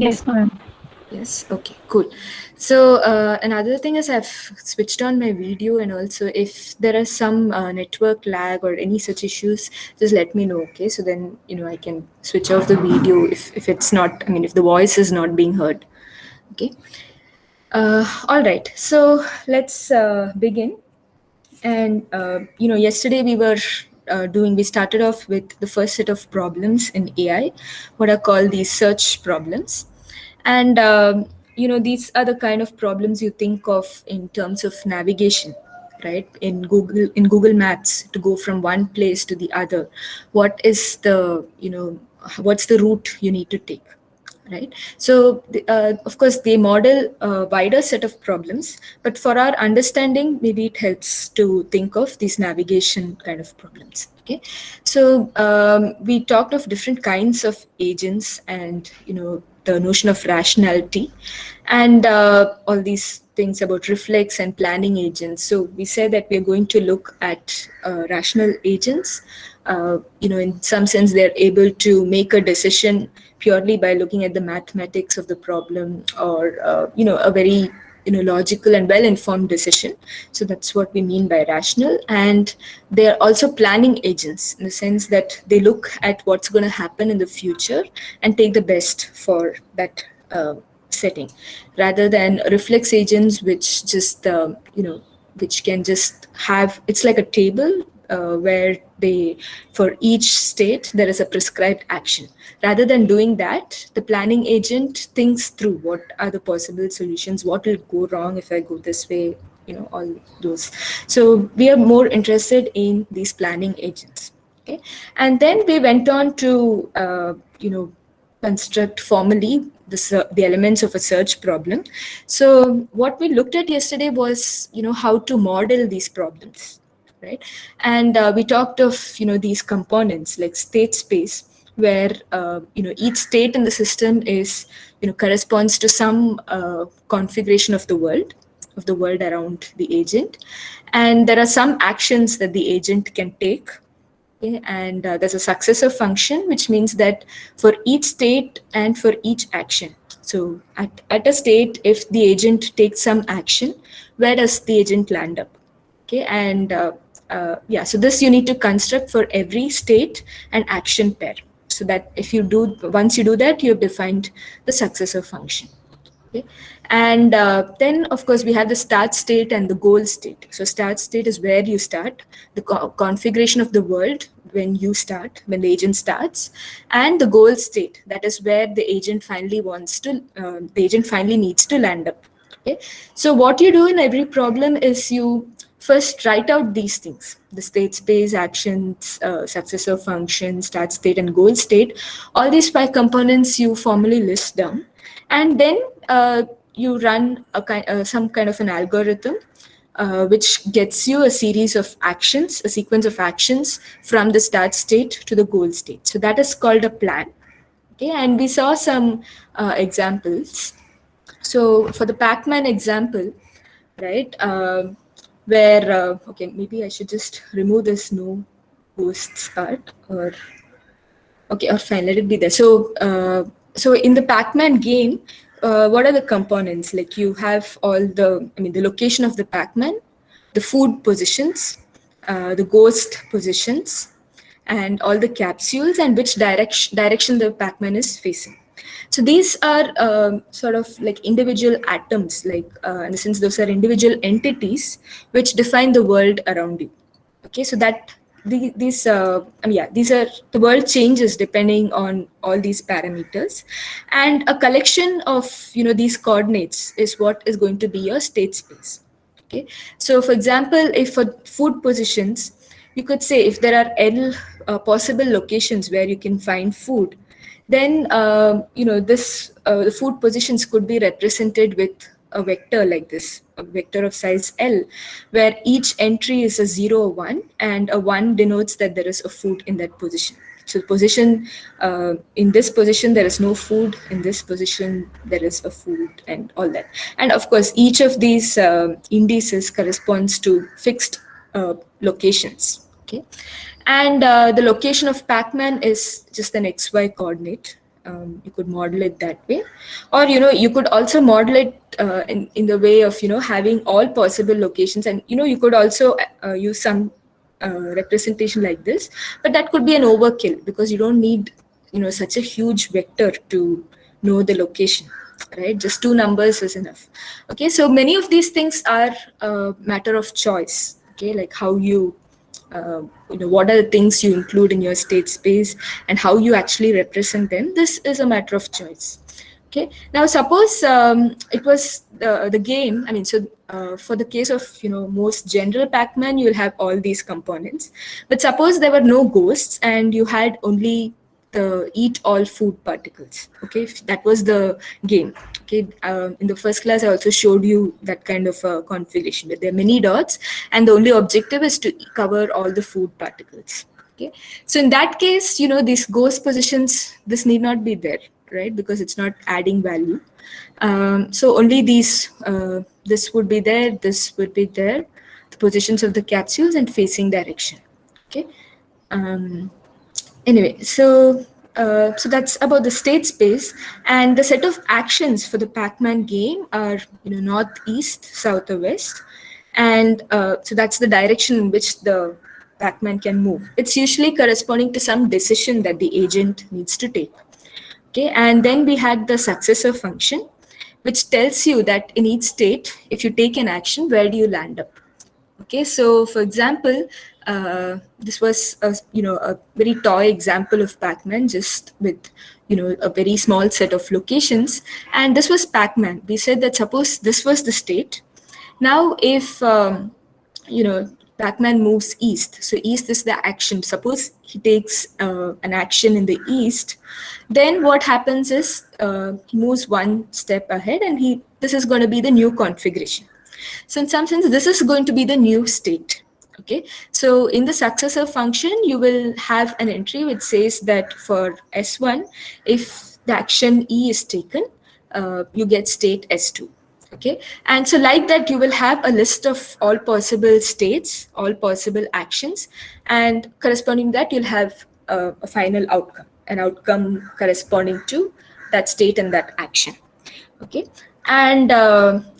Yes, ma'am. Yes, okay, cool. So another thing is I've switched on my video, and also if there are some network lag or any such issues, just let me know, okay? So then, I can switch off the video if it's not, if the voice is not being heard, okay? All right, so let's begin. And yesterday we started off with the first set of problems in AI, what are called these search problems. And these are the kind of problems you think of in terms of navigation, right? In Google Maps, to go from one place to the other, what is the what's the route you need to take, right? So of course they model a wider set of problems, but for our understanding maybe it helps to think of these navigation kind of problems, okay? So we talked of different kinds of agents, and the notion of rationality, and all these things about reflex and planning agents. So we said that we are going to look at rational agents. In some sense, they're able to make a decision purely by looking at the mathematics of the problem, or a very logical and well-informed decision. So that's what we mean by rational. And they're also planning agents in the sense that they look at what's going to happen in the future and take the best for that setting, rather than reflex agents, which just which can just have, it's like a table where they, for each state there is a prescribed action. Rather than doing that, the planning agent thinks through what are the possible solutions, what will go wrong if I go this way, all those. So we are more interested in these planning agents, okay? And then we went on to construct formally the elements of a search problem. So what we looked at yesterday was how to model these problems, right? And we talked of these components like state space, where each state in the system is corresponds to some configuration of the world around the agent, and there are some actions that the agent can take. Okay, and there's a successor function, which means that for each state and for each action. So at a state, if the agent takes some action, where does the agent land up? Okay, and yeah, so this you need to construct for every state and action pair. So that if you do, once you do that, you have defined the successor function. Okay. And then, of course, we have the start state and the goal state. So start state is where you start, the configuration of the world when you start, when the agent starts, and the goal state, that is where the agent finally needs to land up. Okay. So what you do in every problem is you first write out these things: the state space, actions, successor function, start state, and goal state. All these 5 components you formally list down, and then you run some kind of an algorithm which gets you a series of actions, a sequence of actions from the start state to the goal state. So that is called a plan. Okay, and we saw some examples. So for the Pac-Man example, right, where okay, maybe I should just remove this no ghosts part, or okay, or fine, let it be there. So in the Pac-Man game, what are the components? Like you have all the location of the Pac-Man, the food positions, the ghost positions, and all the capsules, and which direction the Pac-Man is facing. So these are sort of like individual atoms, like in the sense those are individual entities which define the world around you. Okay, so that these are, the world changes depending on all these parameters, and a collection of these coordinates is what is going to be your state space. Okay, so for example, if for food positions, you could say if there are L possible locations where you can find food, then the food positions could be represented with a vector like this, a vector of size L, where each entry is a 0 or 1, and a 1 denotes that there is a food in that position. So position, in this position there is no food, in this position there is a food, and all that. And of course each of these indices corresponds to fixed locations. Okay, and the location of Pac-Man is just an XY coordinate. you could model it that way. Or, you could also model it in the way of, having all possible locations. And, you could also use some representation like this, but that could be an overkill because you don't need, such a huge vector to know the location, right? Just two numbers is enough. Okay, so many of these things are a matter of choice. Okay, like how what are the things you include in your state space and how you actually represent them. This is a matter of choice. Okay, now suppose it was the game. I mean, so for the case of, most general Pac-Man, you'll have all these components. But suppose there were no ghosts and you had only the eat all food particles. Okay, if that was the game. Okay, in the first class, I also showed you that kind of configuration where there are many dots, and the only objective is to cover all the food particles. Okay, so in that case, these ghost positions, this need not be there, right? Because it's not adding value. So only these, this would be there, this would be there, the positions of the capsules and facing direction. Okay. Anyway, so that's about the state space, and the set of actions for the Pac-Man game are, north, east, south, or west, and so that's the direction in which the Pac-Man can move. It's usually corresponding to some decision that the agent needs to take. Okay, and then we had the successor function, which tells you that in each state, if you take an action, where do you land up? Okay, so for example, this was a very toy example of Pac-Man, just with a very small set of locations, and this was Pac-Man. We said that suppose this was the state. Now, if Pac-Man moves east, so east is the action. Suppose he takes an action in the east, then what happens is he moves one step ahead, and this is going to be the new configuration. So in some sense, this is going to be the new state. Okay, so in the successor function, you will have an entry which says that for S1, if the action E is taken, you get state S2. Okay, and so like that, you will have a list of all possible states, all possible actions, and corresponding to that, you'll have a final outcome, an outcome corresponding to that state and that action. Okay, and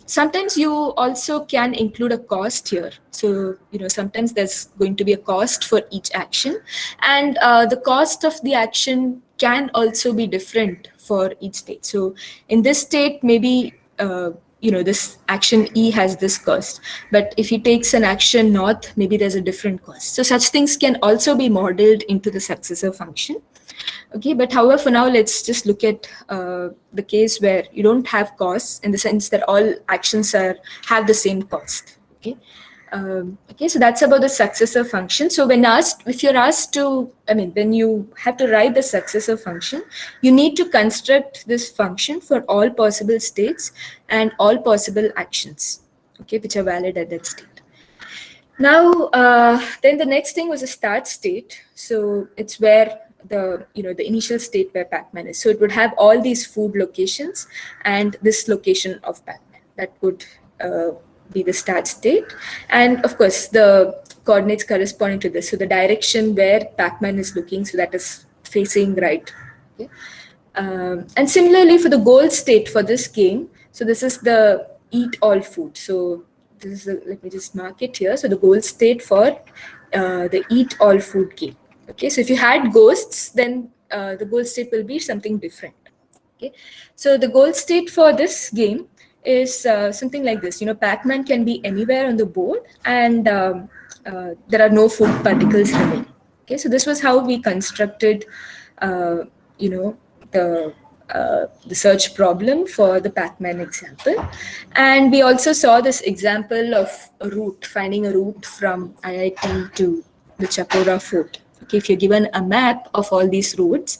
sometimes you also can include a cost here. So sometimes there's going to be a cost for each action, and the cost of the action can also be different for each state. So in this state, maybe this action E has this cost, but if he takes an action north, maybe there's a different cost. So such things can also be modeled into the successor function. Okay, but however, for now, let's just look at the case where you don't have costs, in the sense that all actions have the same cost. Okay, okay, so that's about the successor function. So if you're asked to, when you have to write the successor function, you need to construct this function for all possible states and all possible actions, okay, which are valid at that state. Now, then the next thing was a start state. So it's where the initial state where Pac-Man is. So it would have all these food locations and this location of Pac-Man. That would be the start state. And of course, the coordinates corresponding to this. So the direction where Pac-Man is looking, so that is facing right. Okay? And similarly for the goal state for this game, so this is the eat all food. So this is let me just mark it here. So the goal state for the eat all food game. Okay, so if you had ghosts, then the goal state will be something different. Okay, so the goal state for this game is something like this. Pac-Man can be anywhere on the board, and there are no food particles remaining. Okay, so this was how we constructed, the search problem for the Pac-Man example. And we also saw this example of a route, finding a route from IIT to the Chapora fort. Okay, if you're given a map of all these routes,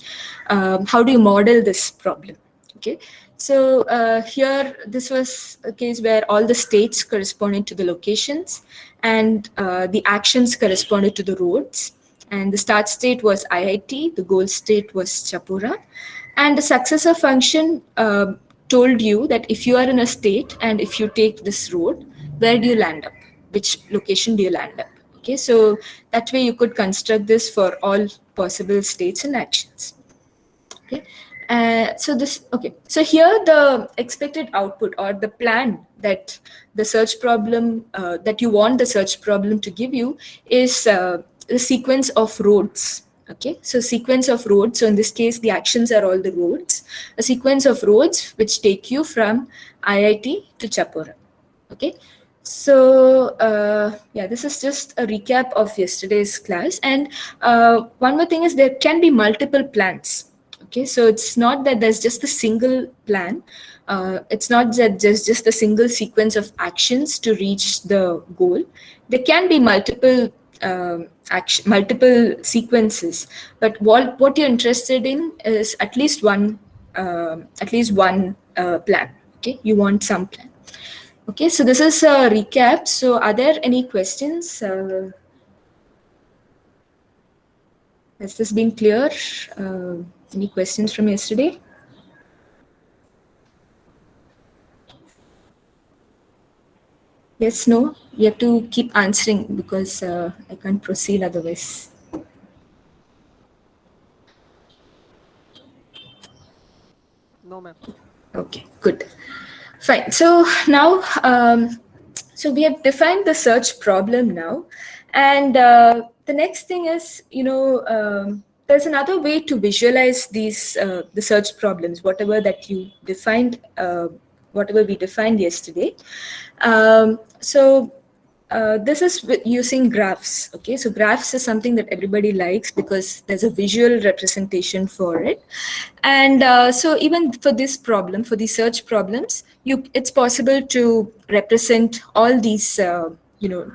how do you model this problem? Okay, so here this was a case where all the states corresponded to the locations, and the actions corresponded to the roads. And the start state was IIT, the goal state was Chapora, and the successor function told you that if you are in a state and if you take this road, where do you land up? Which location do you land up? Okay, so that way you could construct this for all possible states and actions. Okay, So here the expected output or the plan that the search problem that you want the search problem to give you is a sequence of roads. Okay, so sequence of roads. So in this case, the actions are all the roads. A sequence of roads which take you from IIT to Chapora. Okay, so yeah, this is just a recap of yesterday's class. And one more thing is there can be multiple plans. Okay, so it's not that there's just a single plan. It's not that there's just a single sequence of actions to reach the goal. There can be multiple multiple sequences, but what you're interested in is at least one plan. Okay, you want some plan. Okay, so this is a recap. So are there any questions? Has this been clear? Any questions from yesterday? Yes, no? You have to keep answering because I can't proceed otherwise. No, ma'am. Okay, good. Fine. So now, so we have defined the search problem now. And the next thing is, there's another way to visualize these, the search problems, whatever that you defined, whatever we defined yesterday. This is using graphs. Okay, so graphs is something that everybody likes because there's a visual representation for it. And so even for this problem, for the search problems, it's possible to represent all these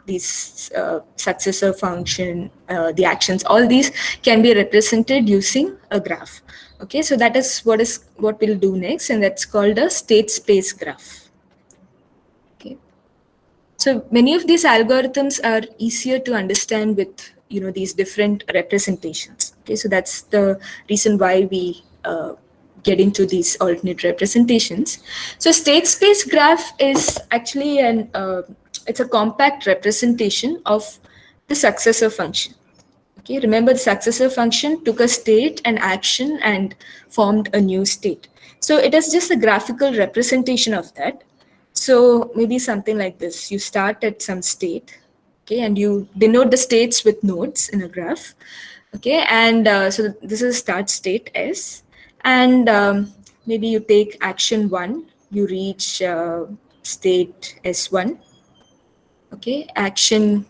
these successor function, the actions, all these can be represented using a graph. Okay, so that is what we'll do next, and that's called a state space graph. Okay. So many of these algorithms are easier to understand with these different representations. Okay, so that's the reason why we get into these alternate representations. So state space graph is actually it's a compact representation of the successor function. Okay, remember the successor function took a state, an action, and formed a new state. So it is just a graphical representation of that. So maybe something like this. You start at some state, okay, and you denote the states with nodes in a graph. Okay, and so this is start state S. And maybe you take action 1, you reach state S1. Okay, action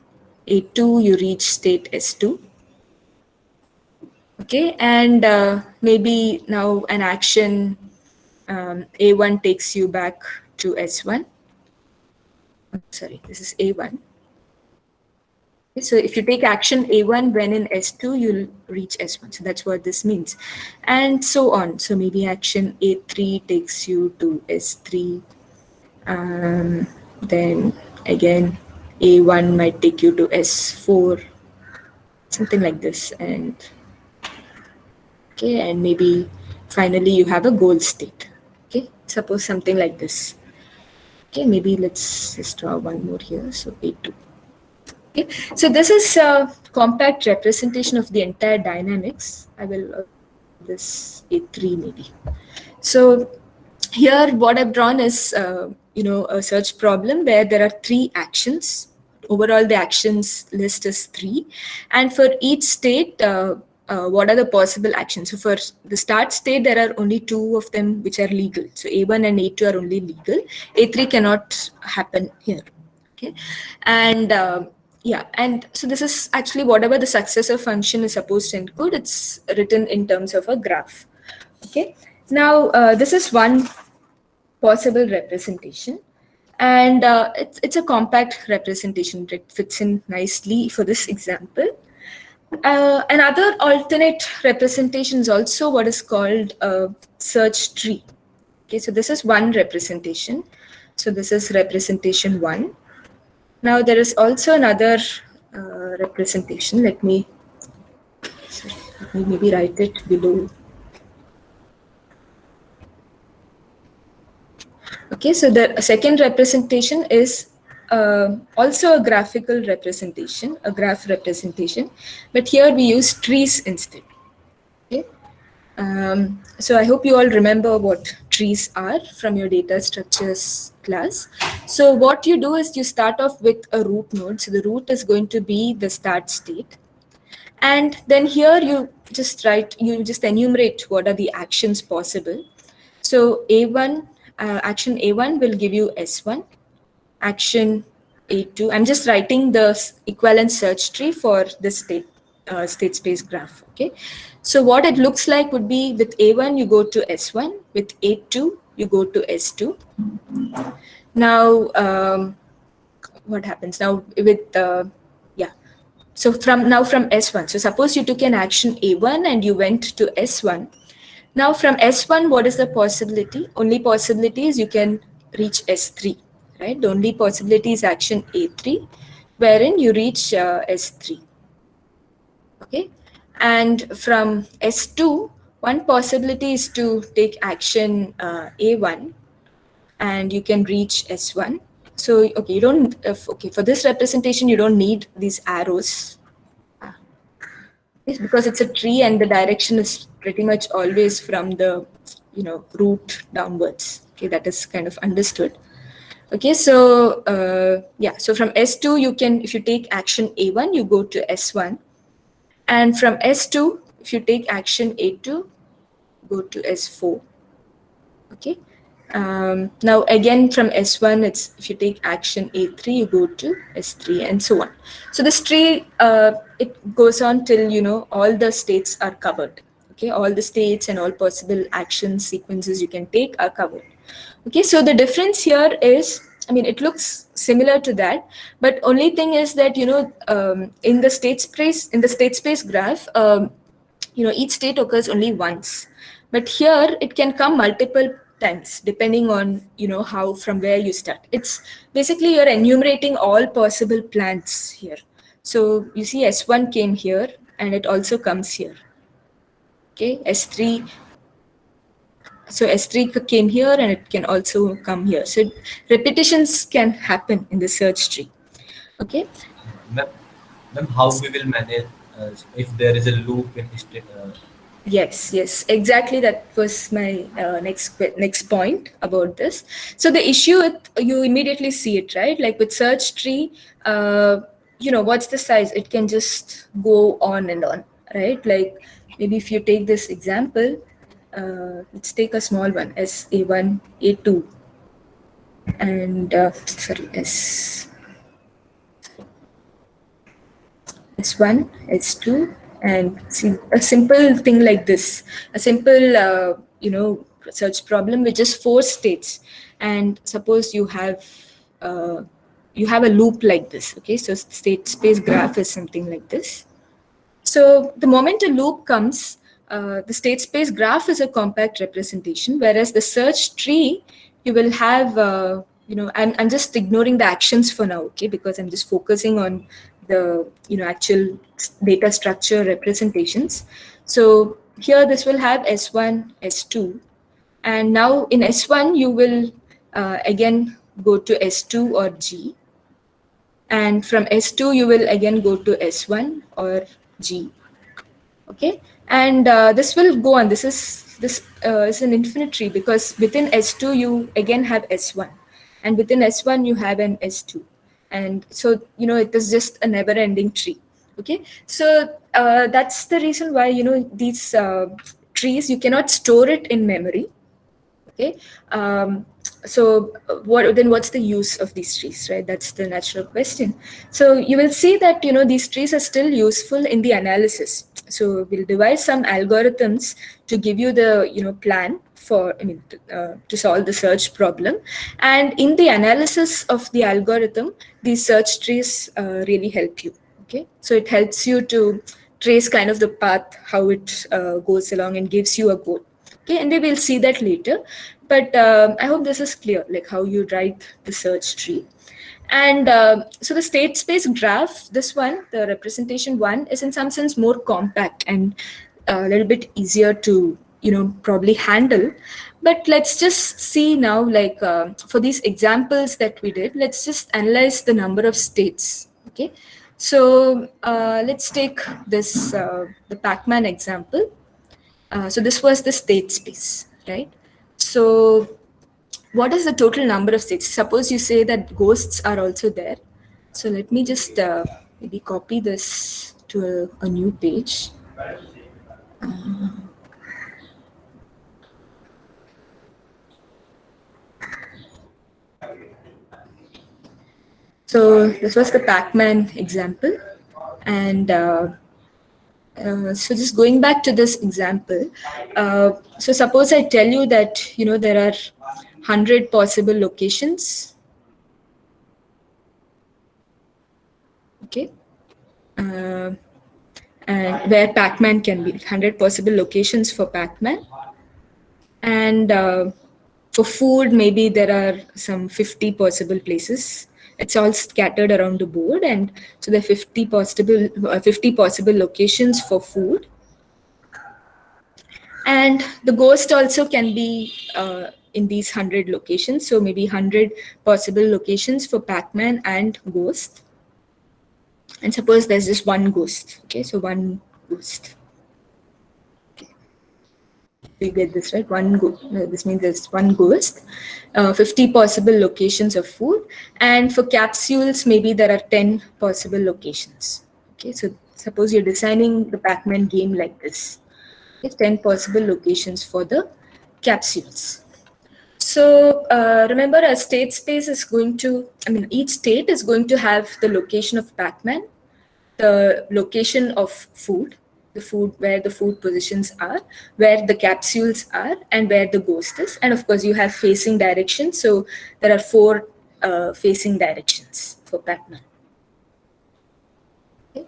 A2, you reach state S2. Okay, and maybe now an action A1 takes you back to S1. Sorry, this is A1. Okay, so if you take action A1 when in S2, you'll reach S1. So that's what this means. And so on. So maybe action A3 takes you to S3. Then again, A1 might take you to S4. Something like this. And okay, and maybe finally you have a goal state. Okay, suppose something like this. Okay, maybe let's just draw one more here. So A2. Okay, so this is a compact representation of the entire dynamics. I will this A3 maybe. So here what I've drawn is a search problem where there are 3 actions. Overall the actions list is 3, and for each state what are the possible actions. So for the start state there are only 2 of them which are legal. So A1 and A2 are only legal. A3 cannot happen here. Okay, and yeah, and so this is actually whatever the successor function is supposed to encode, it's written in terms of a graph. Okay, now this is one possible representation, and it's a compact representation. It fits in nicely for this example. Another alternate representation is also what is called a search tree. Okay, so this is one representation. So this is representation 1. Now there is also another representation. Let me maybe write it below. Okay, so the second representation is also a graphical representation, a graph representation, but here we use trees instead. Okay, So I hope you all remember what trees are from your data structures class. So what you do is you start off with a root node. So the root is going to be the start state. And then here you just enumerate what are the actions possible. So A1, action A1 will give you S1, action A2. I'm just writing the equivalent search tree for this state space graph. Okay. So what it looks like would be with A1, you go to S1, with A2, you go to S2. Now, what happens now with, yeah. So from S1, so suppose you took an action A1 and you went to S1. Now from S1, what is the possibility? Only possibility is you can reach S3, right? The only possibility is action A3, wherein you reach S3. Okay, and from S2, one possibility is to take action A1, and you can reach S1. So okay, you don't. Okay, for this representation, you don't need these arrows. Yes, because it's a tree and the direction is pretty much always from the root downwards. Okay, that is kind of understood. Okay, so yeah, so from S2 you can, if you take action A1, you go to S1, and from S2 if you take action A2, go to S4. Okay. Now again from S1, it's if you take action A3, you go to S3 and so on. So this tree, it goes on till all the states are covered. Okay, all the states and all possible action sequences you can take are covered. Okay, so the difference here is, I mean, it looks similar to that, but only thing is that in the state space graph, each state occurs only once, but here it can come multiple times depending on how, from where you start. It's basically you're enumerating all possible plans here. So you see S1 came here and it also comes here. Okay, S3, so S3 came here and it can also come here. So repetitions can happen in the search tree. Okay. Ma'am, how we will manage if there is a loop in history? Yes, exactly. That was my next point about this. So the issue you immediately see it, right? Like with search tree, what's the size? It can just go on and on, right? Like maybe if you take this example, let's take a small one, as A1, A2, and sorry, S1, S2, and see a simple thing like this, a simple, search problem with just 4 states. And suppose uh, you have a loop like this. Okay, so state space graph is something like this. So the moment a loop comes, the state space graph is a compact representation, whereas the search tree, you will have, I'm just ignoring the actions for now, okay, because I'm just focusing on the, actual data structure representations. So here this will have S1, S2, and now in S1, you will again go to S2 or G. And from S2, you will again go to S1 or G. Okay, and this will go on. This is an infinite tree, because within S2 you again have S1, and within S1 you have an S2, and so it is just a never-ending tree. Okay, so that's the reason why these trees, you cannot store it in memory. Okay, so what's the use of these trees, right? That's the natural question. So you will see that these trees are still useful in the analysis. So we'll devise some algorithms to give you the plan for, to solve the search problem. And in the analysis of the algorithm, these search trees really help you. Okay, so it helps you to trace kind of the path, how it goes along, and gives you a goal. Okay, and we will see that later, but I hope this is clear, like how you write the search tree. And so the state space graph, this one, the representation one, is in some sense more compact and a little bit easier to probably handle. But let's just see now, like for these examples that we did, let's just analyze the number of states. Okay, so let's take this the Pac-Man example. So this was the state space, right? So what is the total number of states? Suppose you say that ghosts are also there. So let me just maybe copy this to a new page. So this was the Pac-Man example. And so just going back to this example, so suppose I tell you that, there are 100 possible locations. Okay. And where Pac-Man can be, 100 possible locations for Pac-Man. And for food, maybe there are some 50 possible places. It's all scattered around the board, and so there are 50 possible locations for food. And the ghost also can be in these 100 locations. So maybe 100 possible locations for Pac-Man and ghost. And suppose there's just one ghost. Okay, so one ghost. We get this right. This means there's one ghost, 50 possible locations of food, and for capsules maybe there are 10 possible locations. Okay, so suppose you're designing the Pac-Man game like this. Okay, 10 possible locations for the capsules. So remember, a state space is going to, each state is going to have the location of Pac-Man, the location of food, the food where the food positions are, where the capsules are, and where the ghost is. And of course, you have facing directions. So there are 4 facing directions for Pac-Man. Okay.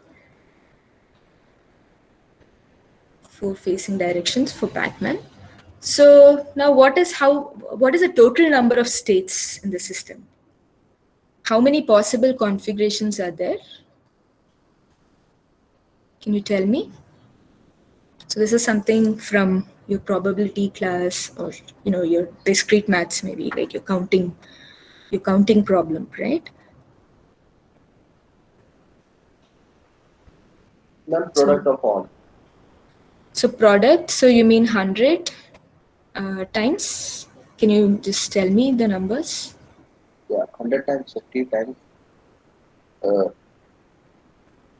4 facing directions for Pac-Man. So now what is the total number of states in the system? How many possible configurations are there? Can you tell me? So this is something from your probability class, or your discrete maths, maybe like your counting problem, right? Non-product of all. So product, so you mean 100 times? Can you just tell me the numbers? Yeah, 100 times 50 times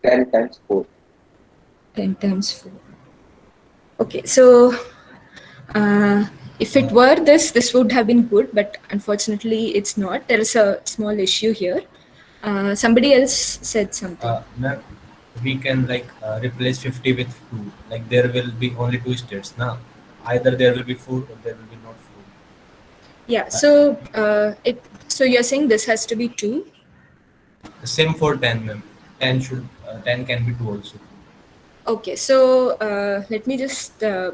10 times 4. 10 times 4. Okay, so if it were this would have been good, but unfortunately it's not. There is a small issue here. Somebody else said something. Ma'am, we can replace 50 with 2. Like there will be only 2 states now. Either there will be food or there will be not food. Yeah. So so you're saying this has to be 2. Same for 10, ma'am. 10 can be 2 also. Okay, so let me just, the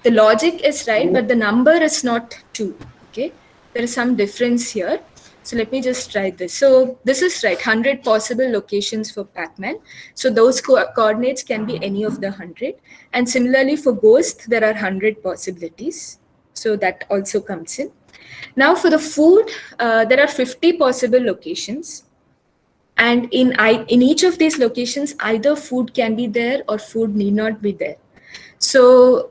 logic is right, but the number is not 2, okay? There is some difference here. So let me just try this. So this is right, 100 possible locations for Pac-Man. So those coordinates can be any of the 100. And similarly for Ghost, there are 100 possibilities. So that also comes in. Now for the food, there are 50 possible locations. And in each of these locations, either food can be there or food need not be there. So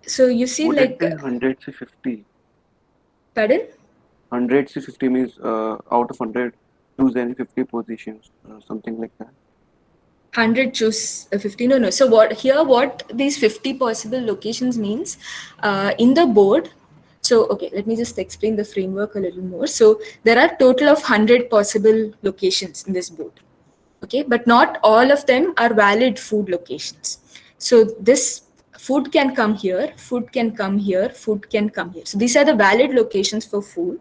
so you see, Would like, it be 100 to 50? Pardon? 100 to 50 means out of 100, choose any 50 positions, something like that. 100 choose 50. No. So what these 50 possible locations means in the board. So okay, let me just explain the framework a little more. So there are total of 100 possible locations in this board. Okay, but not all of them are valid food locations. So this food can come here, food can come here, food can come here. So these are the valid locations for food.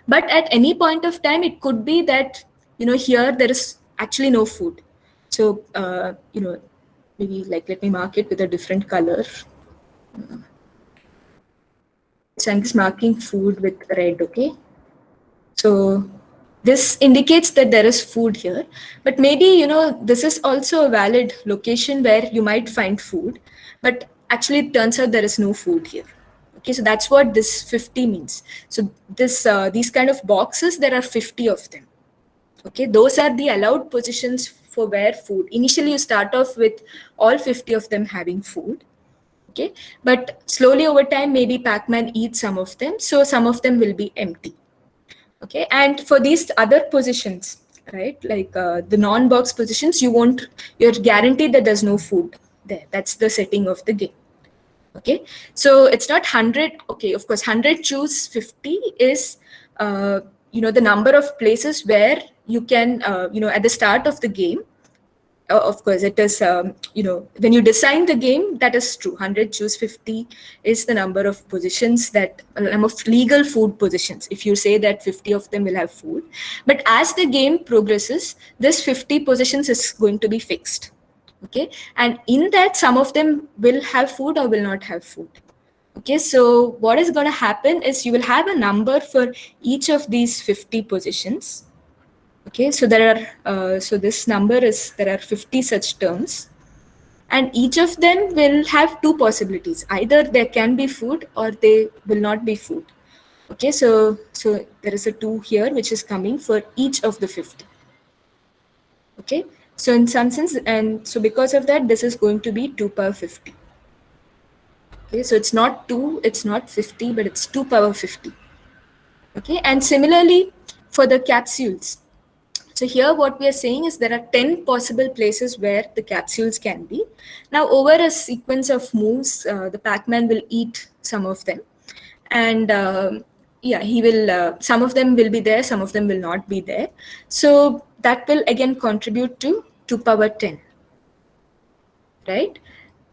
But at any point of time, it could be that, here there is actually no food. So, maybe let me mark it with a different color. So I'm just marking food with red, okay? So this indicates that there is food here, but maybe, this is also a valid location where you might find food, but actually it turns out there is no food here. Okay, so that's what this 50 means. So these kind of boxes, there are 50 of them. Okay, those are the allowed positions for where food. Initially, you start off with all 50 of them having food. Okay, but slowly over time, maybe Pac-Man eats some of them, so some of them will be empty. Okay, and for these other positions, right, like the non-box positions, you're guaranteed that there's no food there. That's the setting of the game. Okay, so it's not 100. Okay, of course, 100 choose 50 is the number of places where you can at the start of the game. Of course, it is when you design the game, that is true. 100 choose 50 is the number of positions, that number of legal food positions, if you say that 50 of them will have food. But as the game progresses, this 50 positions is going to be fixed. Okay, and in that, some of them will have food or will not have food. Okay, so what is going to happen is you will have a number for each of these 50 positions. Okay, so there are this number is, there are 50 such terms, and each of them will have two possibilities. Either there can be food or they will not be food. Okay, so there is a 2 here which is coming for each of the 50. Okay, so in some sense, and so because of that, this is going to be 2 power 50. Okay, so it's not 2, it's not 50, but it's 2 power 50. Okay, and similarly for the capsules. So here what we are saying is there are 10 possible places where the capsules can be. Now over a sequence of moves, the Pac-Man will eat some of them. And he will, some of them will be there, some of them will not be there. So that will again contribute to 2 power 10, right?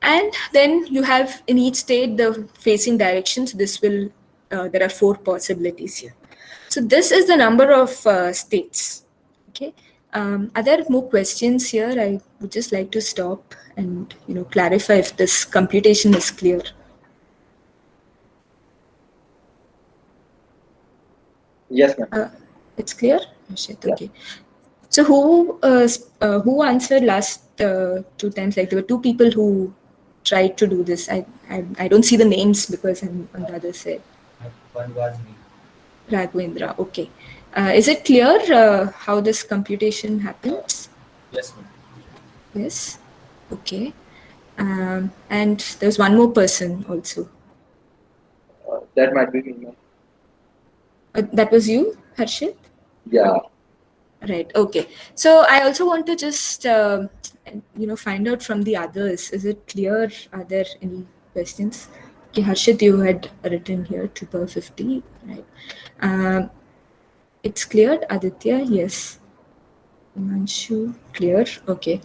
And then you have in each state the facing directions. This will, there are 4 possibilities here. So this is the number of states. Okay. Are there more questions here? I would just like to stop and clarify if this computation is clear. Yes, ma'am. It's clear? Oh, shit. Okay. So who answered last 2 times? Like there were 2 people who tried to do this. I don't see the names because I'm on the other side. One was me. Raghavendra. Okay. Is it clear how this computation happens? Yes, ma'am. Yes. Okay. And there's one more person also. That might be me, ma'am. That was you, Harshit? Yeah. Right. Okay. So I also want to just find out from the others. Is it clear? Are there any questions? Okay, Harshit, you had written here 2 power 50, right? It's clear. Aditya, yes. Manshu, clear. Okay.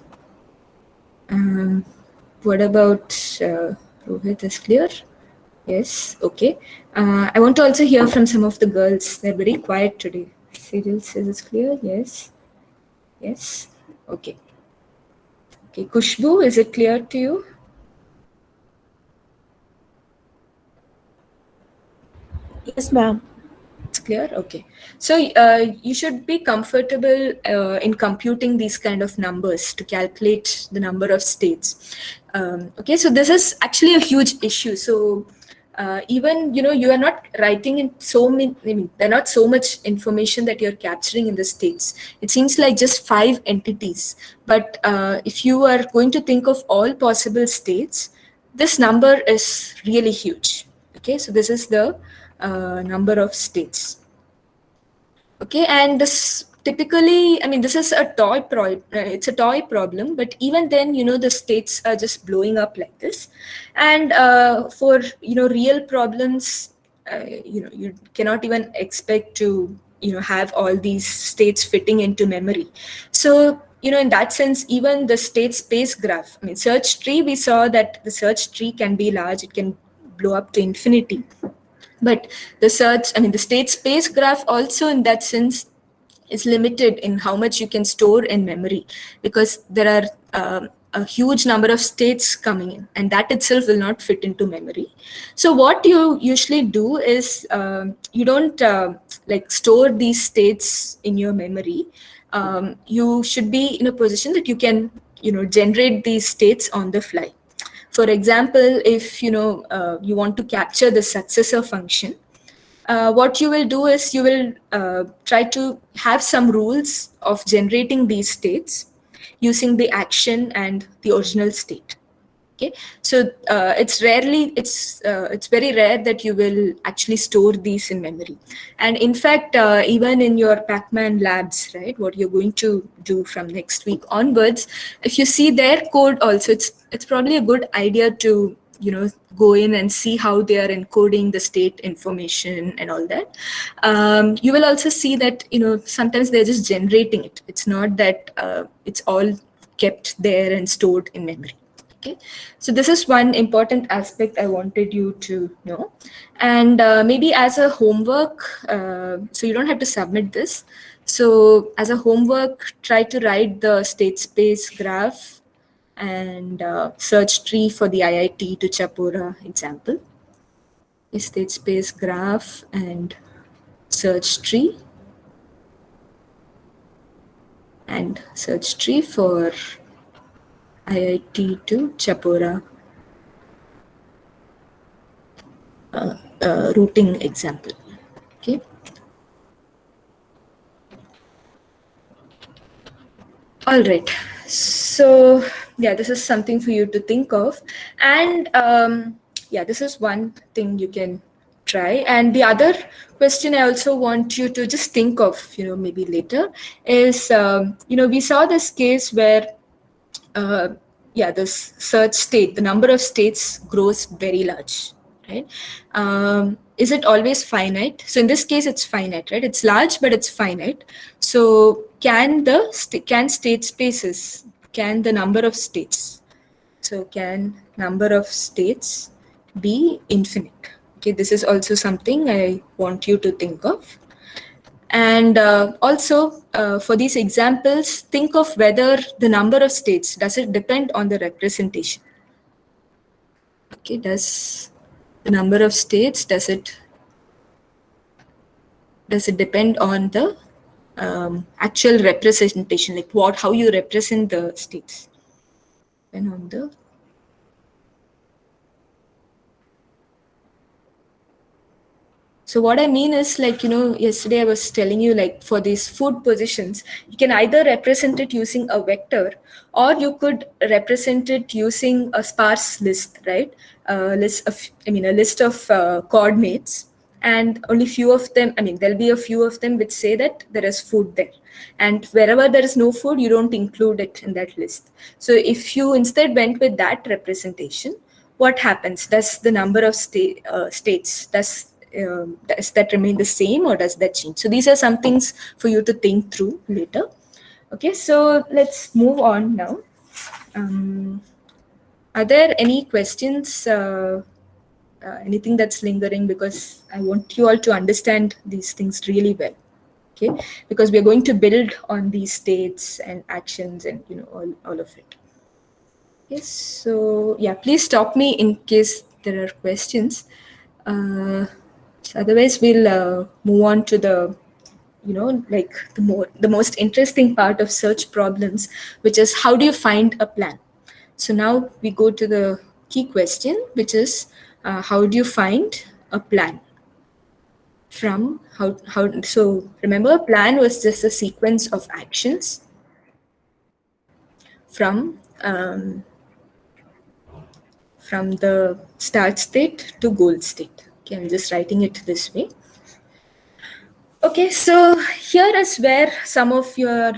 What about Rohit? Is clear? Yes. Okay. I want to also hear from some of the girls. They're very quiet today. Cyril says it's clear. Yes. Yes. Okay. Okay. Kushbu, is it clear to you? Yes, ma'am. It's clear. Okay. So you should be comfortable in computing these kind of numbers to calculate the number of states. Okay. So this is actually a huge issue. So even you are not writing in so many. I mean, there are not so much information that you're capturing in the states. It seems like just 5 entities. But if you are going to think of all possible states, this number is really huge. Okay. So this is the number of states. Okay, and this typically, I mean, this is a it's a toy problem, but even then, the states are just blowing up like this. And for real problems, you cannot even expect to have all these states fitting into memory. So in that sense, even the state space graph, I mean, search tree, we saw that the search tree can be large, it can blow up to infinity. But the state space graph also in that sense is limited in how much you can store in memory, because there are a huge number of states coming in, and that itself will not fit into memory. So what you usually do is you don't store these states in your memory. You should be in a position that you can generate these states on the fly. For example, if you want to capture the successor function, what you will do is you will try to have some rules of generating these states using the action and the original state. Okay, so it's very rare that you will actually store these in memory. And in fact, even in your Pac-Man labs, right, what you're going to do from next week onwards, if you see their code also, it's probably a good idea to go in and see how they are encoding the state information and all that. You will also see that sometimes they're just generating it. It's not that it's all kept there and stored in memory. Okay, so this is one important aspect I wanted you to know. And maybe as a homework, so you don't have to submit this. So as a homework, try to write the state space graph and search tree for the IIT to Chapora example. A state space graph and search tree and search tree for IIT to Chapora routing example. Okay. All right. So yeah, this is something for you to think of. And yeah, this is one thing you can try. And the other question I also want you to just think of, maybe later is, we saw this case where this search state, the number of states grows very large, right? Is it always finite? So in this case, it's finite, right? It's large, but it's finite. So can state spaces, can the number of states, so can number of states be infinite? Okay, this is also something I want you to think of. And also for these examples, think of whether the number of states, does it depend on the representation? Okay, does the number of states, does it depend on the actual representation, like how you represent the states? And on the So what I mean is, like, yesterday I was telling you, like, for these food positions, you can either represent it using a vector, or you could represent it using a sparse list, right? A list of coordinates, and only few of them, there'll be a few of them which say that there is food there. And wherever there is no food, you don't include it in that list. So if you instead went with that representation, what happens? Does the number of states, does that remain the same, or does that change? So these are some things for you to think through later. Okay, so let's move on now. Are there any questions, anything that's lingering? Because I want you all to understand these things really well. Okay, because we're going to build on these states and actions and all of it. Yes, so yeah, please stop me in case there are questions. Otherwise, we'll move on to the the most interesting part of search problems, which is how do you find a plan? So now we go to the key question, which is how do you find a plan? From so remember, a plan was just a sequence of actions from the start state to goal state. Okay, I'm just writing it this way. Okay, so here is where some of your,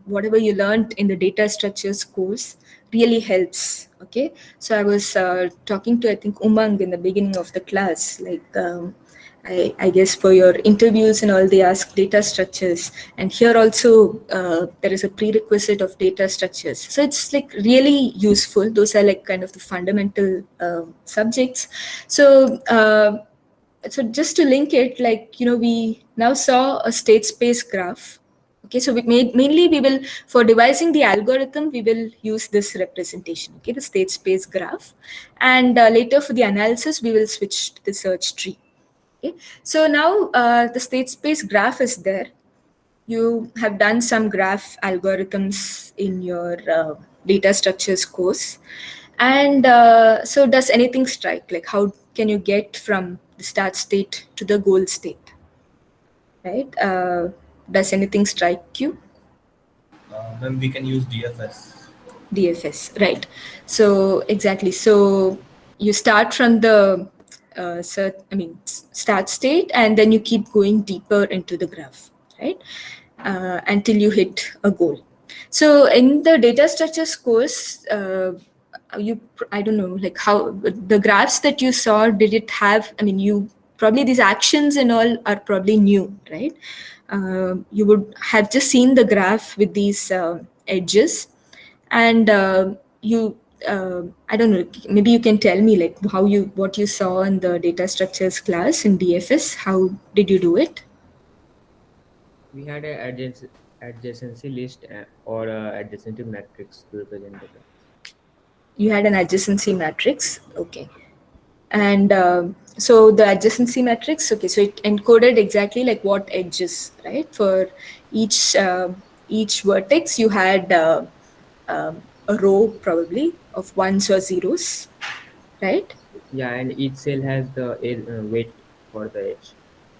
whatever you learned in the data structures course really helps. Okay, so I was talking to, I think, Umang in the beginning of the class, like, I guess for your interviews and all, they ask data structures. And here also, there is a prerequisite of data structures. So it's like really useful. Those are like kind of the fundamental subjects. So, so just to link it, like, we now saw a state space graph. Okay, so mainly we will, for devising the algorithm, we will use this representation, okay, the state space graph. And later for the analysis, we will switch to the search tree. Okay, so now the state space graph is there. You have done some graph algorithms in your data structures course. And so does anything strike? Like, how can you get from the start state to the goal state? Right? Does anything strike you? Then we can use DFS. DFS, right? So exactly. So you start from the start state, and then you keep going deeper into the graph, right? Until you hit a goal. So in the data structures course, I don't know, like how the graphs that you saw, did it have? I mean, you probably these actions and all are probably new, right? You would have just seen the graph with these edges, and I don't know, maybe you can tell me like what you saw in the data structures class in DFS. How did you do it? We had a adjacency list or a adjacency matrix to represent the graph. You had an adjacency matrix, okay. And so the adjacency matrix, okay, so it encoded exactly like what edges, right? For each vertex, you had a row probably of ones or zeros, right? Yeah, and each cell has the weight for the edge.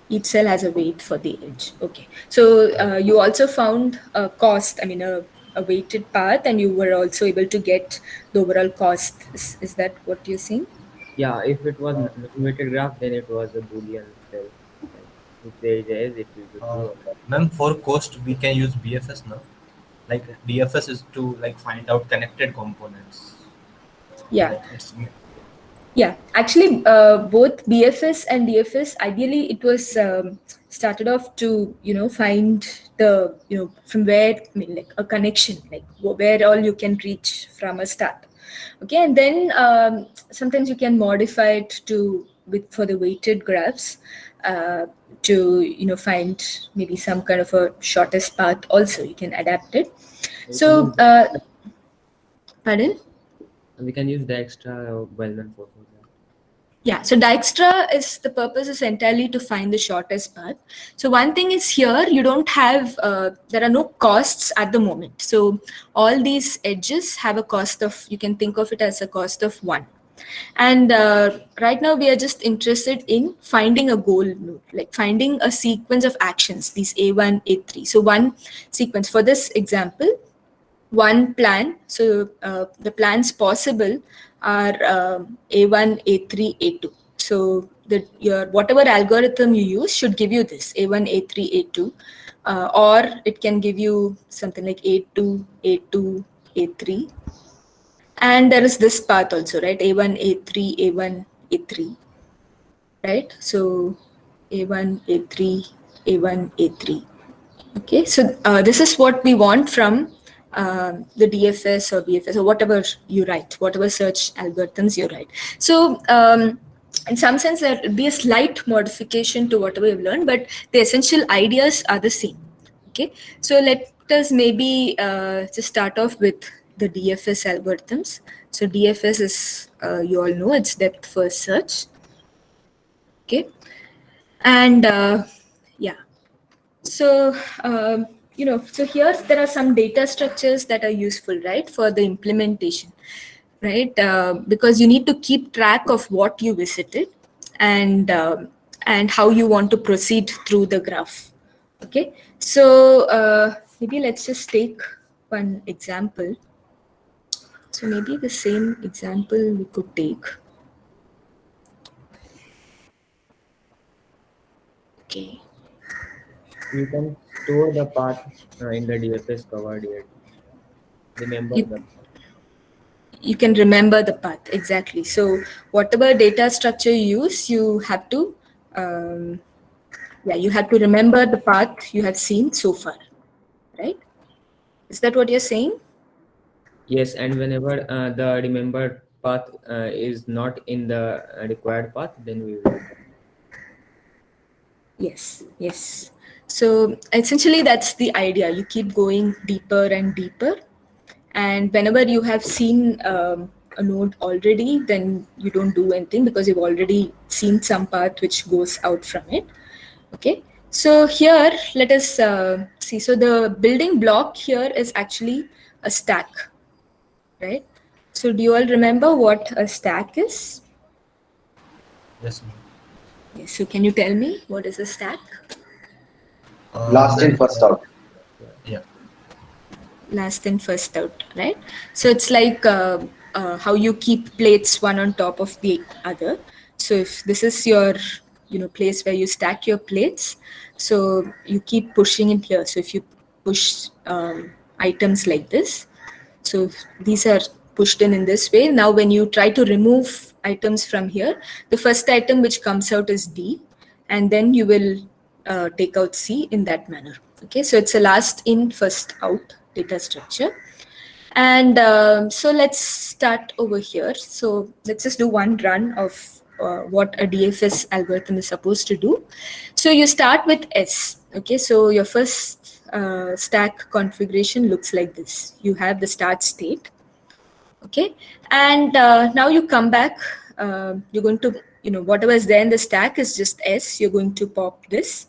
Each cell has a weight for the edge. Okay. So you also found a cost, I mean, a weighted path, and you were also able to get the overall cost. Is that what you're saying? Yeah, if it was non-weighted graph, then it was a Boolean cell. Like if there is a edge, it will be true. Ma'am, for cost, we can use BFS now. Like DFS is to like find out connected components. Yeah. Like it's Yeah, actually, both BFS and DFS, ideally, it was started off to, find the, from where, I mean, like a connection, like where all you can reach from a start. Okay, and then sometimes you can modify it for the weighted graphs to, find maybe some kind of a shortest path also. You can adapt it. So, pardon? We can use the extra well-known for that. Yeah, so Dijkstra the purpose is entirely to find the shortest path. So one thing is here, you don't have, there are no costs at the moment. So all these edges have a cost of, you can think of it as a cost of 1. And right now we are just interested in finding a goal node, like finding a sequence of actions, these A1, A3. So one sequence for this example, one plan. So the plans possible are A1, A3, A2. So your whatever algorithm you use should give you this A1, A3, A2, or it can give you something like A2, A2, A3. And there is this path also, right? A1, A3, A1, A3, right? So A1, A3, A1, A3. Okay, so this is what we want from the DFS or BFS or whatever you write, whatever search algorithms you write. So in some sense, there will be a slight modification to whatever you've learned, but the essential ideas are the same. Okay, so let us maybe just start off with the DFS algorithms. So DFS is, you all know, it's depth first search. Okay, and yeah. So, so here there are some data structures that are useful, right, for the implementation, right? Because you need to keep track of what you visited and how you want to proceed through the graph. Okay, so maybe let's just take one example. So maybe the same example we could take. Okay. You can store the path in the DFS covered area. Remember You can remember the path, exactly. So whatever data structure you use, you have to you have to remember the path you have seen so far, right? Is that what you're saying? Yes, and whenever the remembered path is not in the required path, then we will. Yes. So essentially that's the idea. You keep going deeper and deeper, and whenever you have seen a node already, then you don't do anything because you've already seen some path which goes out from it. Okay, so here let us see. So the building block here is actually a stack, right? So do you all remember what a stack is? yes, ma'am. Yes, so can you tell me what is a stack? Last in, first out. Yeah. last in, first out, right? So it's like how you keep plates one on top of the other. So if this is your, place where you stack your plates, so you keep pushing in here. So if you push items like this, so if these are pushed in this way. Now when you try to remove items from here, the first item which comes out is D, and then you will take out C in that manner. Okay, so it's a last in, first out data structure. And so let's start over here. So let's just do one run of what a DFS algorithm is supposed to do. So you start with S. Okay, so your first stack configuration looks like this. You have the start state. Okay, and now you come back. You're going to, whatever is there in the stack is just S. You're going to pop this.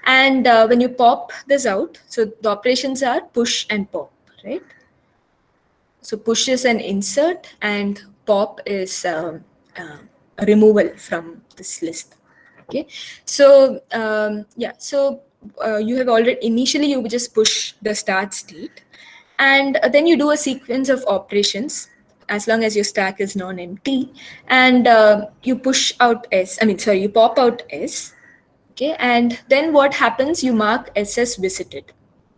And when you pop this out, so the operations are push and pop, right? So push is an insert and pop is a removal from this list. Okay, so so you have already, initially you would just push the start state, and then you do a sequence of operations as long as your stack is non-empty, and you push out you pop out S. Okay, and then what happens, you mark S as visited.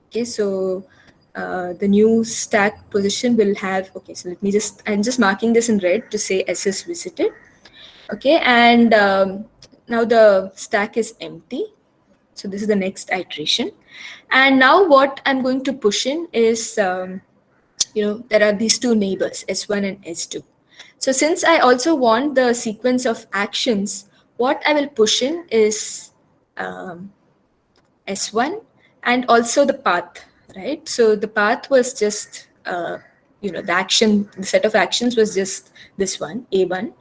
Okay, so the new stack position will have, okay, so I'm just marking this in red to say S is visited. Okay, and now the stack is empty. So this is the next iteration. And now what I'm going to push in is, there are these two neighbors, S1 and S2. So since I also want the sequence of actions, what I will push in is S1 and also the path, right? So the path was just, the set of actions was just this one, A1.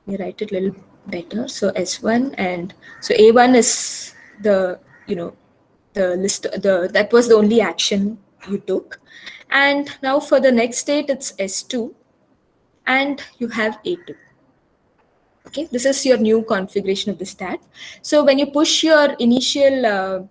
We write it a little better. So S1, and so A1 is the, the list, that was the only action you took. And now for the next state, it's S2, and you have A2. Okay, this is your new configuration of the stack. So when you push your initial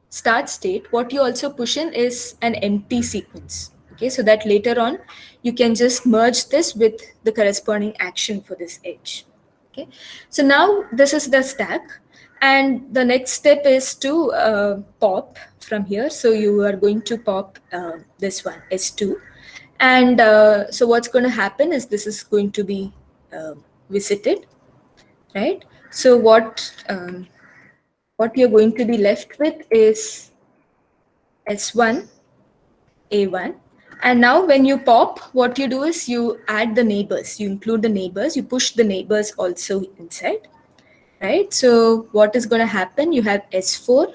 start state, what you also push in is an empty sequence. Okay, so that later on you can just merge this with the corresponding action for this edge. Okay, so now this is the stack, and the next step is to pop from here. So you are going to pop this one, S2, and so what's going to happen is this is going to be visited, right? So what you're going to be left with is S1, A1. And now when you pop, what you do is you add the neighbors, you include the neighbors, you push the neighbors also inside, right? So what is going to happen? You have S4.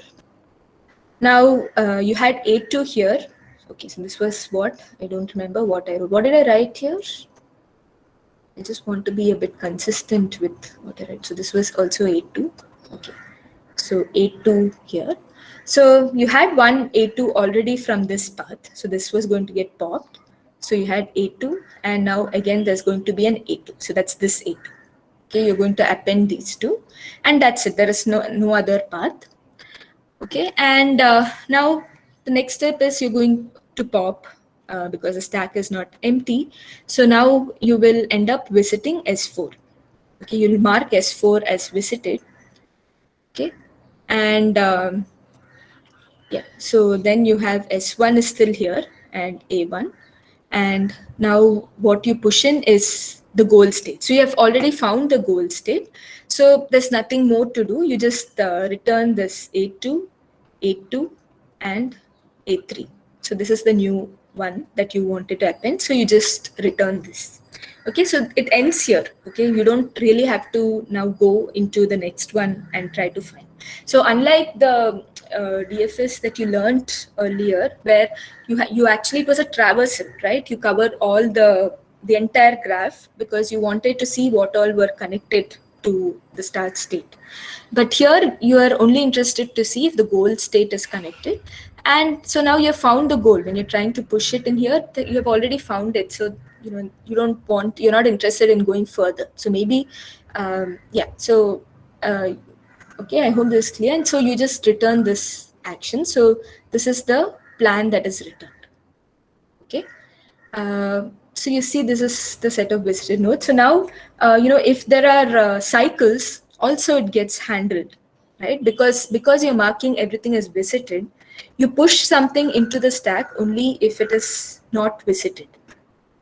Now you had A2 here. Okay, so this was what? I don't remember what I wrote. What did I write here? I just want to be a bit consistent with what I write. So this was also A2. Okay, so A2 here. So you had one A2 already from this path. So this was going to get popped. So you had A2, and now again there's going to be an A2. So that's this A2. Okay, you're going to append these two, and that's it. There is no other path. Okay, and now the next step is you're going to pop because the stack is not empty. So now you will end up visiting S4. Okay, you'll mark S4 as visited. Okay, and yeah, so then you have S1 is still here and A1, and now what you push in is the goal state. So you have already found the goal state, so there's nothing more to do. You just return this A2, A2, and A3. So this is the new one that you wanted to append, so you just return this. Okay, so it ends here. Okay, you don't really have to now go into the next one and try to find. So unlike the DFS that you learned earlier, where you actually, it was a traversal, right? You covered all the entire graph because you wanted to see what all were connected to the start state. But here you are only interested to see if the goal state is connected. And so now you have found the goal. When you're trying to push it in here, you have already found it. So you're not interested in going further. So maybe okay, I hope this is clear. And so you just return this action. So this is the plan that is returned. Okay. So you see, this is the set of visited nodes. So now, if there are cycles, also it gets handled, right? Because you're marking everything as visited, you push something into the stack only if it is not visited.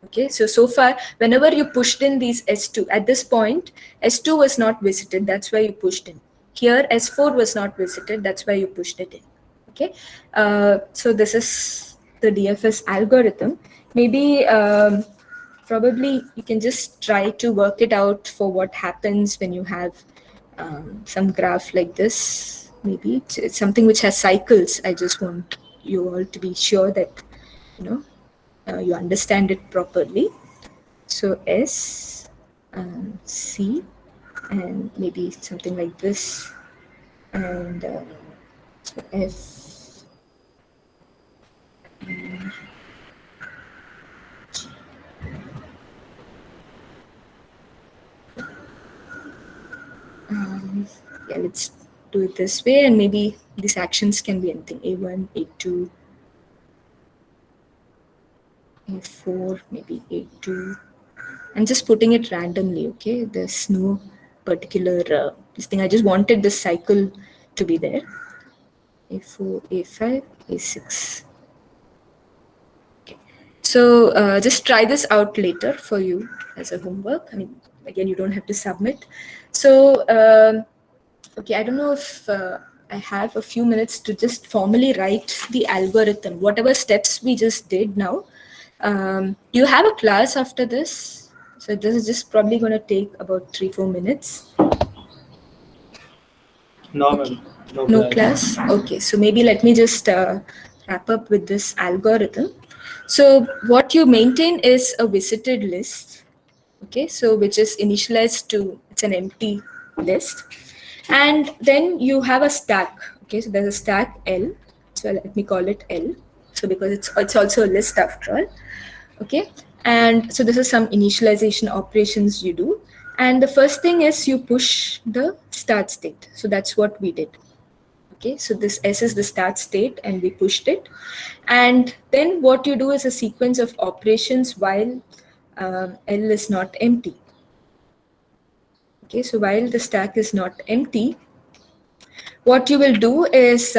Okay, so far, whenever you pushed in these S2, at this point, S2 was not visited, that's why you pushed in. Here, S4 was not visited, that's why you pushed it in. Okay, so this is the DFS algorithm. Maybe, probably you can just try to work it out for what happens when you have some graph like this. Maybe it's something which has cycles. I just want you all to be sure that, you understand it properly. So S, C, and maybe something like this, and so F, G. Yeah, let's do it this way, and maybe these actions can be anything: A1, A2, A4, maybe A2. I'm just putting it randomly, okay? There's no particular this thing. I just wanted this cycle to be there. A4, A5, A6. Okay. So just try this out later for you as a homework. I mean, again, you don't have to submit. So, okay, I don't know if I have a few minutes to just formally write the algorithm, whatever steps we just did now. Do you have a class after this? So this is just probably going to take about 3-4 minutes. No, Okay. ma'am. No class? Okay, so maybe let me just wrap up with this algorithm. So what you maintain is a visited list, okay, so which is initialized to, it's an empty list. And then you have a stack, okay, so there's a stack L, so let me call it L, so because it's also a list after all, okay. And so this is some initialization operations you do. And the first thing is you push the start state. So that's what we did. Okay, so this S is the start state and we pushed it. And then what you do is a sequence of operations while L is not empty. Okay, so while the stack is not empty, what you will do is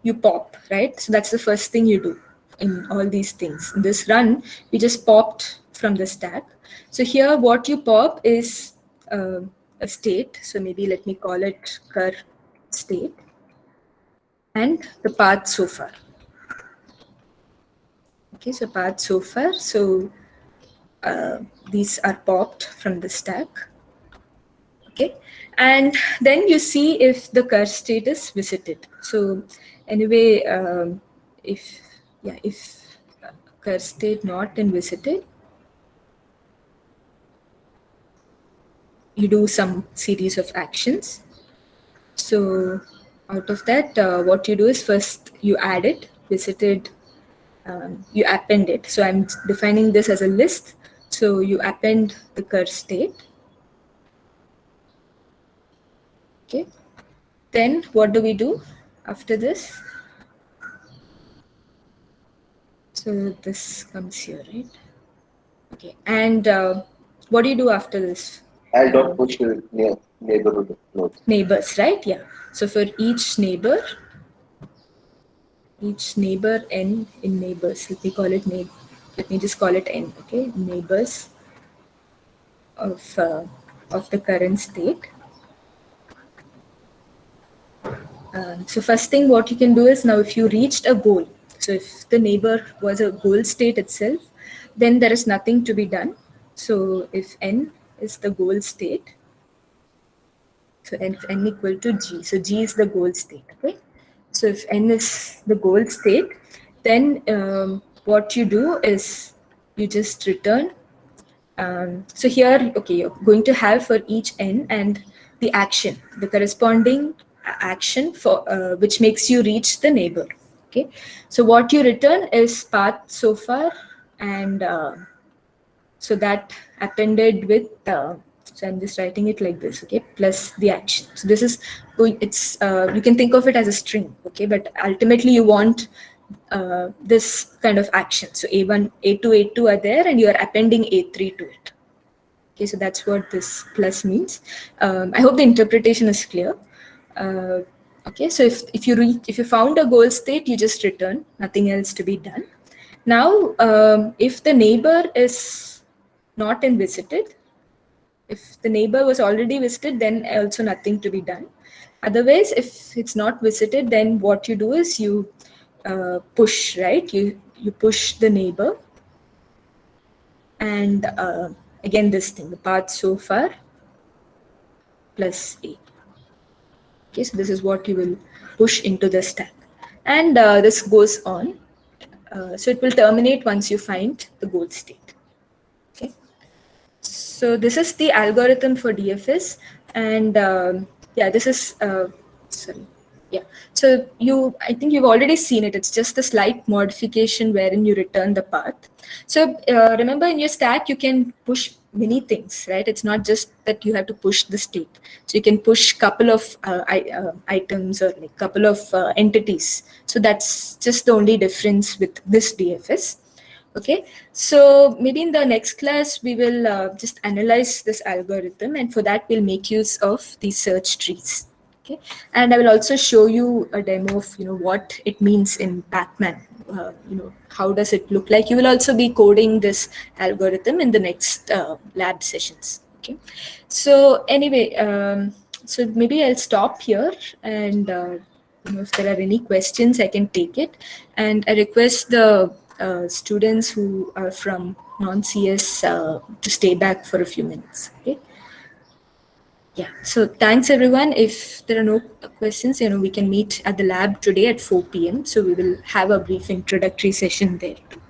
you pop, right? So that's the first thing you do in all these things. In this run, we just popped from the stack. So here what you pop is a state. So maybe let me call it cur state and the path so far. Okay, so path so far. So these are popped from the stack. Okay, and then you see if the cur state is visited. So anyway, if cur state not in visited, you do some series of actions. So out of that, what you do is first you add it, visited, you append it. So I'm defining this as a list. So you append the cur state. Okay. Then what do we do after this? So this comes here, right? Okay. And what do you do after this? L dot push to neighborhood nodes. Neighbors, right? Yeah. So for each neighbor n in neighbors, let me call it let me just call it n. Okay, neighbors of the current state. So first thing what you can do is, now if you reached a goal, so if the neighbor was a goal state itself, then there is nothing to be done. So if n is the goal state, so if n equal to g, so g is the goal state, okay? So if n is the goal state, then what you do is you just return. So here, okay, you're going to have for each n and the action, the corresponding action for which makes you reach the neighbor. Okay, so what you return is path so far, and so that appended with. So I'm just writing it like this, okay, plus the action. So this is, it's you can think of it as a string, okay, but ultimately you want this kind of action. So A1, A2, A2 are there, and you are appending A3 to it. Okay, so that's what this plus means. I hope the interpretation is clear. Okay, so if you found a goal state, you just return, nothing else to be done. Now, if the neighbor is not in visited, if the neighbor was already visited, then also nothing to be done. Otherwise, if it's not visited, then what you do is you push, right? You push the neighbor, and again this thing, the path so far plus A. Okay, so this is what you will push into the stack, and this goes on. So it will terminate once you find the goal state. Okay, so this is the algorithm for DFS, and yeah, this is sorry. Yeah, so I think you've already seen it. It's just a slight modification wherein you return the path. So remember, in your stack, you can push many things, right? It's not just that you have to push the state. So you can push couple of items or like couple of entities. So that's just the only difference with this DFS. Okay, so maybe in the next class, we will just analyze this algorithm, and for that, we'll make use of the search trees. Okay, and I will also show you a demo of what it means in Pac-Man. How does it look like? You will also be coding this algorithm in the next lab sessions. Okay, so anyway, so maybe I'll stop here, and if there are any questions, I can take it, and I request the students who are from non-CS to stay back for a few minutes. Okay. Yeah, so thanks everyone. If there are no questions, we can meet at the lab today at 4 p.m. So we will have a brief introductory session there too.